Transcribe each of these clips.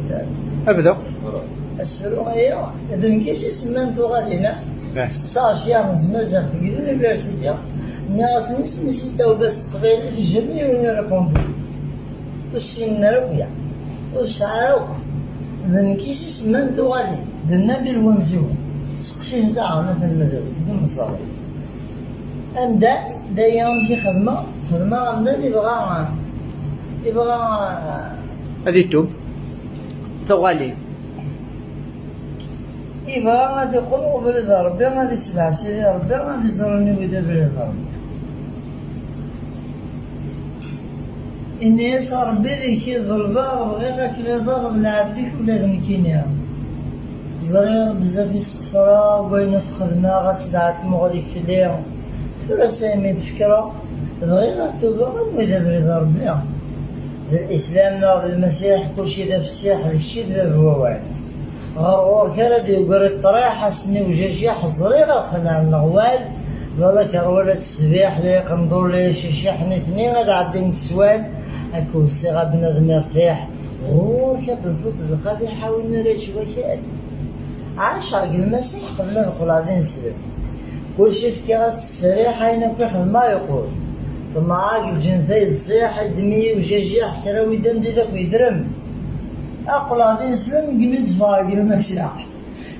زاد ابدا اسفلو ايوا اذا كيسي سمانتو غادينا سقساش يا مزمزه في اليونيفرسيتي ناس نسيتو بس تقبيل في جميع يريبوندو وسينا ربيع وسعاوك اذا كيسي سمانتو غادي درنا بالومزيو سقسيه داعنا المدرسه دون الصالح امدا دايما في خدمه غندا اللي بغا هذه توب ثوالي يبغى غادي يقولوا بريد ربي غادي يسمع سيدي ربي غادي يزورني ويدير بريد ربي إني صار ربي ذيك الضربة بغير كريضة نلعب ديك ولاد نكينيها زرير بزاف يسقسرا وبين خدمة غتبعت مغليك في اليوم فلا ساميت فكرة بغي غاتوبا غنويدا بريد ربي الإسلام ناض المسيح كلشي داب السيح داكشي دابا هو واعر غرغور كرا يقري الطريح حسني وجاجي حزري غنخلع النغوال ولا كرولة السبيح لي قندور لي شي حنيتني غادي عدين كسوال هاكو الصيغة بنادم يرتاح غور كتلفت القاضي يحاول نري شوية عاش راك المسيح قبل نقول غادي نسلم كلشي في كراس السريح هاينا كيخدم ما يقول ثم عاقل جنثي الصيح دمي وجاجي حتى ويدان دي ذاك ويدرم أقول غادي نسلم قميت فاقي المسيح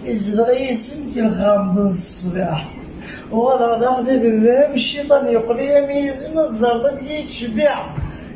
يزدغي يسم كي الغامض الصباح وغادا غادي بالله الشيطان يقلي يميز الزرده كي يتشبع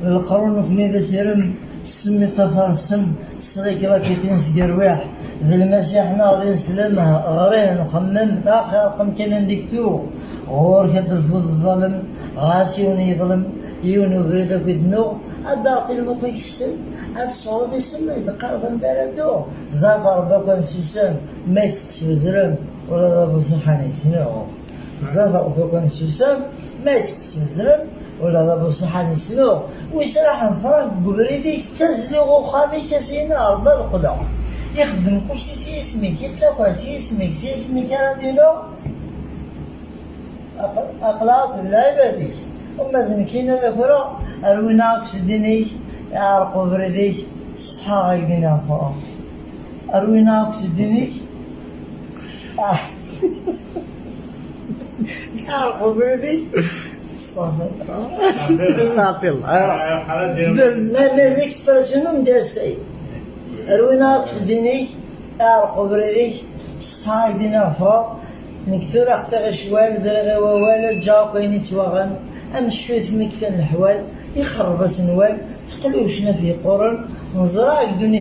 القرون كنيدا سيرم سمي طفر السم الصغيك راكي تنسقي رواح ذا المسيح غادي نسلمه غريه نخمم داخل رقم كان نديكتو غور كتلفظ الظلم غاسيون يظلم يونو بريدك يدنو الداقي المخيك السم هاد الصعود يسمى يدقر ذنبالدو زاد ربك نسوسام ما يسقسي وزرم ولا ضربو صحاني يسنو زاد ربك نسوسام ما يسقسي وزرم ولا ضربو صحاني يسنو ويسرح نفرق ببريديك تزلغو خامي كاسينا ربا القلا يخدم كلشي سيسميك يتسافر سيسميك رادينو أقلاق العبادي وما ذنكينا ذكرى أرويناك سدينيك يعرقوا بريديك سطحا غيقنا فوق أرويناك سدينيك يعرقوا بريديك استغفر الله لا ليكسبرسيون ديستي أرويناك سدينيك يعرقوا بريديك سطحا غيقنا فوق نكثر أختار شوال برغي ووالد جاو كاين يتوغن أمشيت ميك كان الحوال يخرب سنوال تقلوشنا في قرن نزرع الدنيا